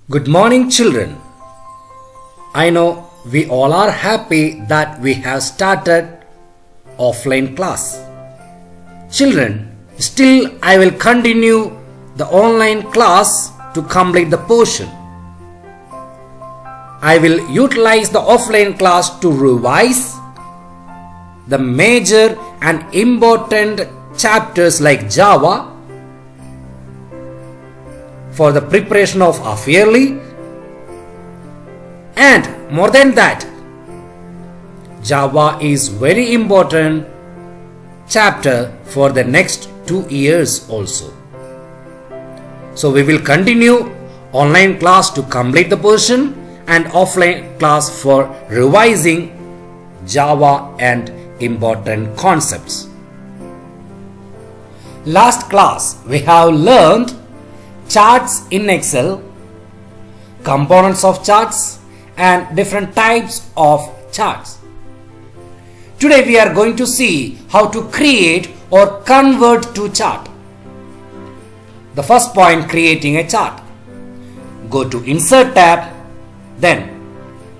Good morning, children. I know we all are happy that we have started offline class. Children, still I will continue the online class to complete the portion. I will utilize the offline class to revise the major and important chapters like Java for the preparation of half yearly, and more than that, Java is very important chapter for the next 2 years also. So we will continue online class to complete the portion and offline class for revising Java and important concepts. Last class we have learned charts in Excel, components of charts and different types of charts. Today we are going to see how to create or convert to chart. The first point, creating a chart. Go to Insert tab, then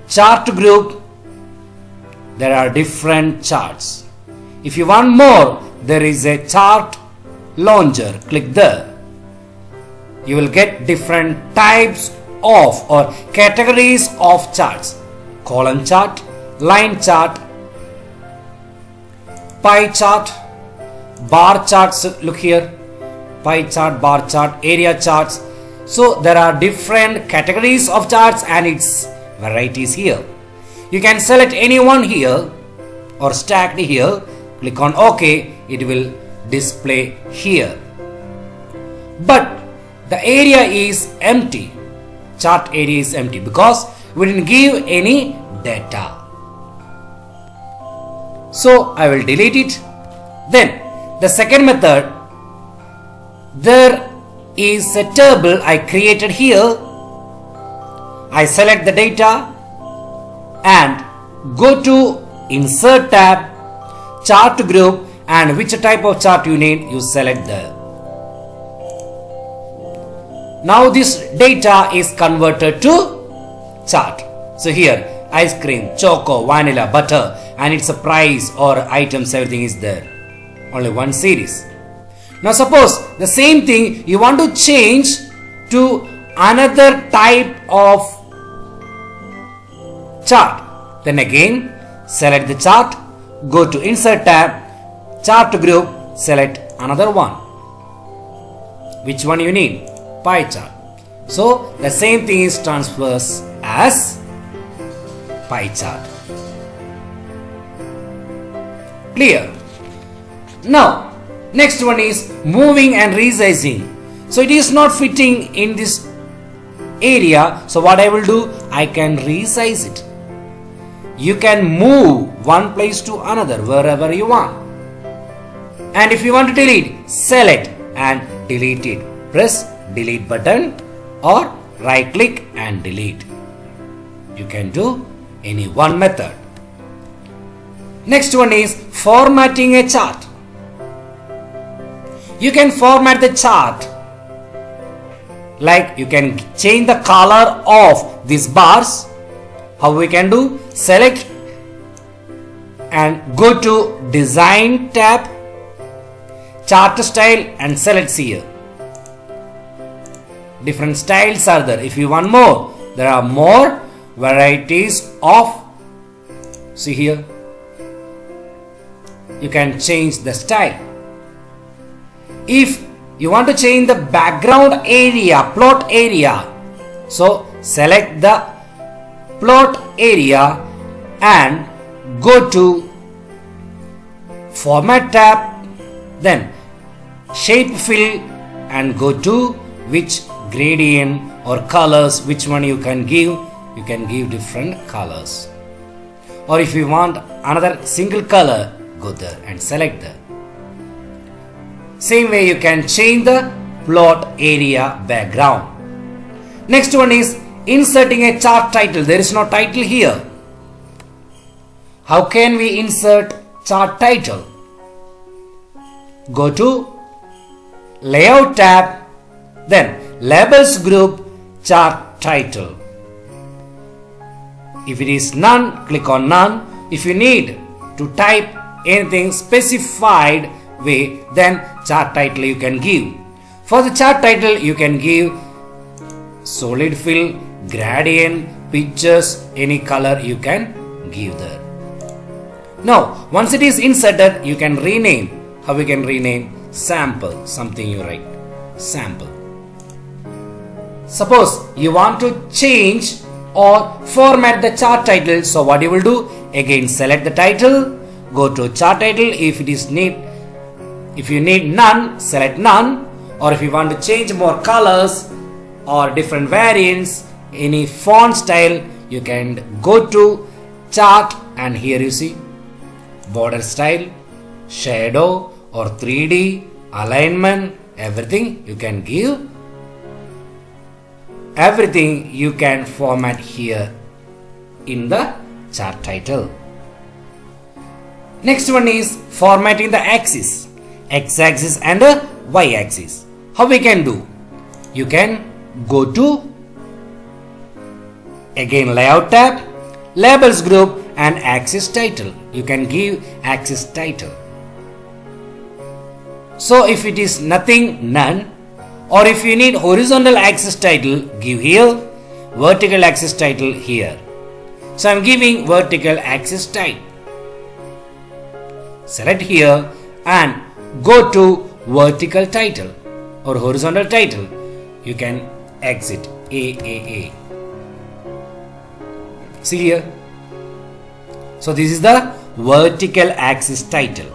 Chart group. There are different charts. If you want more, there is a chart launcher. Click there. You will get different types of or categories of charts. Column chart, line chart, pie chart, bar charts. Look here, pie chart, bar chart, area charts. So there are different categories of charts and its varieties here. You can select any one here or stacked here. Click on OK. It will display here. But the area is empty. Chart area is empty because we didn't give any data. So I will delete it. Then the second method, there is a table I created here. I select the data and go to Insert tab, Chart group, and which type of chart you need, you select there. Now this data is converted to chart. So here, ice cream, choco, vanilla, butter, and its a price or items, everything is there. Only one series. Now suppose the same thing you want to change to another type of chart. Then again, select the chart, go to Insert tab, Chart group, select another one. Which one you need? Pie chart. So the same thing is transfers as pie chart. Clear? Now next one is moving and resizing. So it is not fitting in this area. So what I will do, I can resize it. You can move one place to another wherever you want. And if you want to delete, select and delete it. Press delete button or right click and delete. You can do any one method. Next one is formatting a chart. You can format the chart like you can change the color of these bars. How we can do? Select and go to Design tab, Chart style, and select here. Different styles are there. If you want more, there are more varieties of. See here, you can change the style. If you want to change the background area, plot area, so select the plot area and go to Format tab, then Shape Fill, and go to which gradient or colors, which one you can give. You can give different colors, or if you want another single color, go there and select that. Same way you can change the plot area background. Next one is inserting a chart title. There is no title here. How can we insert chart title? Go to Layout tab, then Labels group, Chart title. If it is none, click on none. If you need to type anything specified way, then chart title you can give. For the chart title, you can give solid fill, gradient, pictures, any color you can give there. Now, once it is inserted, you can rename. How we can rename? Sample, something you write, sample. Suppose you want to change or format the chart title. So what you will do? Again, select the title, go to chart title. If you need none, select none. Or if you want to change more colors or different variants, any font style, you can go to chart, and here you see border style, shadow or 3D, alignment, everything you can give. Everything you can format here in the chart title. Next one is formatting the axis, x-axis and y-axis. How we can do? You can go to again layout tab, labels group and axis title. You can give axis title. So if it is nothing, none, or if you need horizontal axis title, give here, vertical axis title here. So I am giving vertical axis type. Select here and go to vertical title or horizontal title. You can exit AAA. See here. So this is the vertical axis title.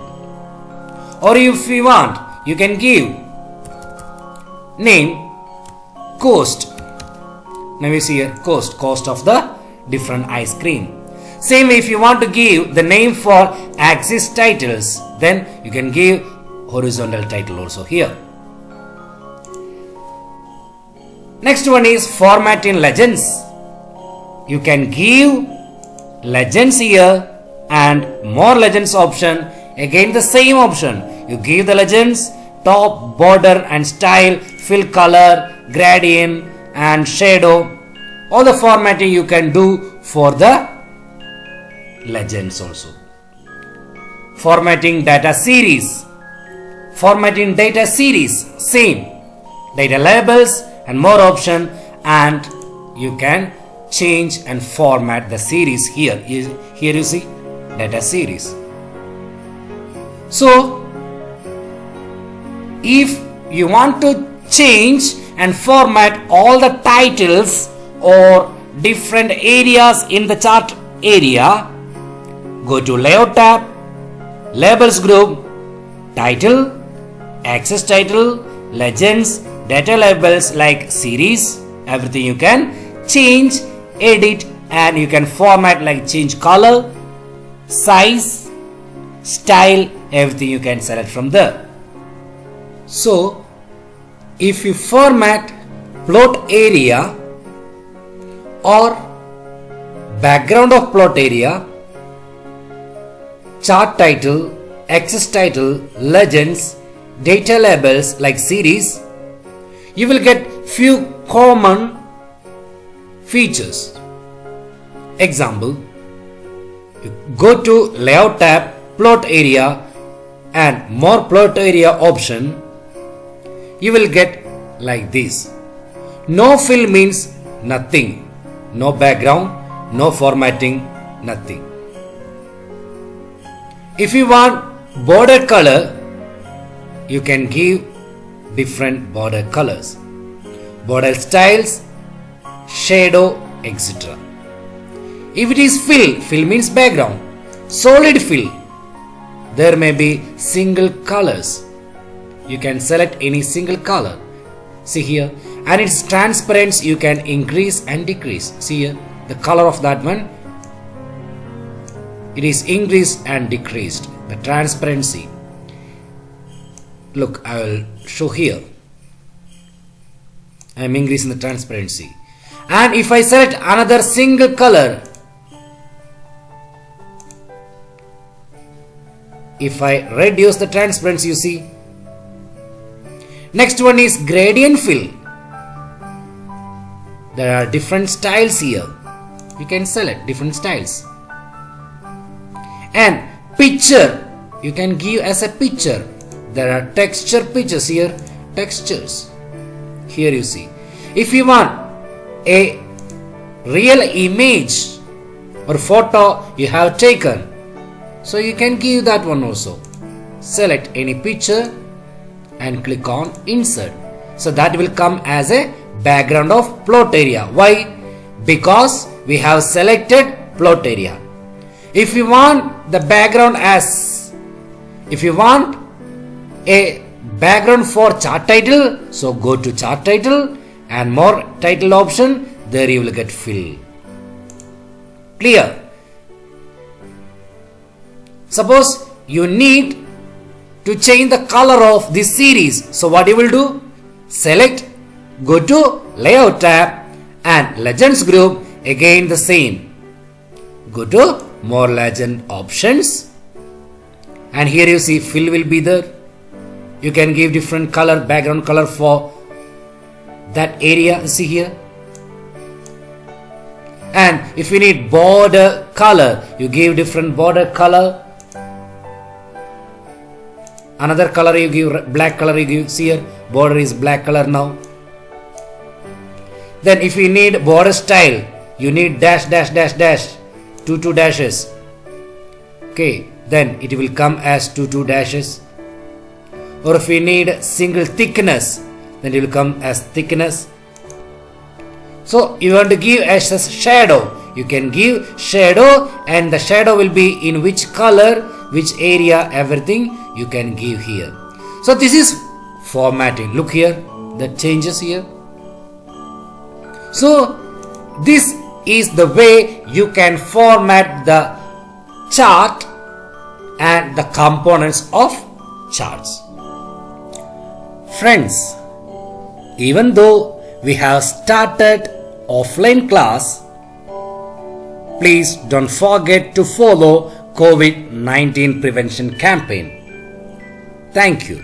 Or if you want, you can give name cost. Now you see here cost of the different ice cream. Same way, if you want to give the name for axis titles, then you can give horizontal title also here. Next one is formatting legends. You can give legends here and more legends option. Again the same option. You give the legends, top, border and style, fill color, gradient and shadow. All the formatting you can do for the legends also. Formatting data series. Formatting data series, same. Data labels and more option, and you can change and format the series here. Here you see data series. So if you want to change and format all the titles or different areas in the chart area, go to layout tab, labels group, title, axis title, legends, data labels like series, everything you can change, edit, and you can format like change color, size, style, everything you can select from there. So if you format plot area or background of plot area, chart title, axis title, legends, data labels like series, you will get few common features. Example, you go to layout tab, plot area and more plot area option, you will get like this. No fill means nothing, no background, no formatting, nothing. If you want border color, you can give different border colors, border styles, shadow, etc. If it is fill means background, solid fill, there may be single colors. You can select any single color. See here, and its transparency you can increase and decrease. See here, the color of that one, it is increased and decreased. The transparency. Look, I will show here. I am increasing the transparency. And if I select another single color, if I reduce the transparency, you see. Next one is gradient fill. there are different styles here. You can select different styles. And picture, you can give as a picture. There are texture pictures here, textures. Here you see. If you want a real image or photo you have taken, so you can give that one also. Select any picture and click on insert. So that will come as a background of plot area. Why? Because we have selected plot area. If you want the background as, if you want a background for chart title, so go to chart title and more title option, there you will get fill. Clear? Suppose you need to change the color of this series. So what you will do? Select, go to layout tab and legends group, again the same. Go to more legend options and here you see fill will be there. You can give different color, background color for that area, see here. And if you need border color, you give different border color. Another color you give, black color you give, see here, border is black color now. Then if you need border style, you need dash dash dash dash, two dashes. Okay, then it will come as two dashes. Or if you need single thickness, then it will come as thickness. So you want to give as a shadow, you can give shadow and the shadow will be in which color, which area, everything you can give here. So this is formatting. Look here, the changes here. So this is the way you can format the chart and the components of charts. Friends, even though we have started offline class, please don't forget to follow COVID-19 prevention campaign. Thank you.